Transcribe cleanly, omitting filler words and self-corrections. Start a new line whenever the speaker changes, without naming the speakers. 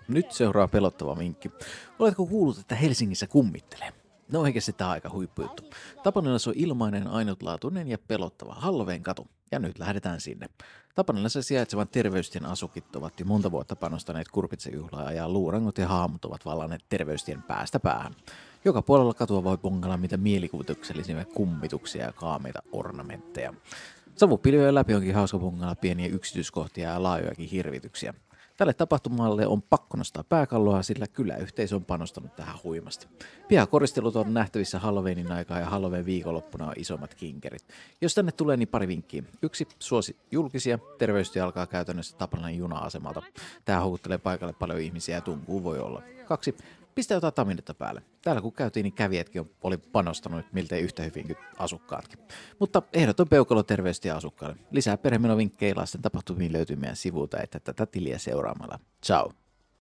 Nyt seuraa pelottava vinkki. Oletko kuullut, että Helsingissä kummittelee? No eikä sitä aika huippujuttu. Tapanilassa on ilmainen, ainutlaatuinen ja pelottava Halloween katu. Ja nyt lähdetään sinne. Tapanilassa sijaitsevan terveystien asukit ovat jo monta vuotta panostaneet kurpitsejuhlaa ja luurangot ja haamut ovat vallanneet terveystien päästä päähän. Joka puolella katua voi pongalla mitä mielikuvituksellisia kummituksia ja kaameita ornamentteja. Savupiljojen läpi onkin hauska pongalla pieniä yksityiskohtia ja laajojakin hirvityksiä. Tälle tapahtumalle on pakko nostaa pääkalloa, sillä kyläyhteisö on panostanut tähän huimasti. Pihakoristelut on nähtävissä Halloweenin aikaa ja Halloween viikonloppuna on isommat kinkerit. Jos tänne tulee, niin pari vinkkiä. 1. Suosi julkisia. Terveystie alkaa käytännössä Tapanalan juna-asemalta. Tää houkuttelee paikalle paljon ihmisiä ja tunkuu voi olla. 2. Pistä jotain taminetta päälle. Täällä kun käytiin, niin kävijätkin oli panostanut miltei yhtä hyvin kuin asukkaatkin. Mutta ehdoton peukalo terveystie asukkaille. Lisää perhemenovinkkejä lasten tapahtumiin löytyy meidän sivulta, että tätä tiliä seuraamalla. Ciao!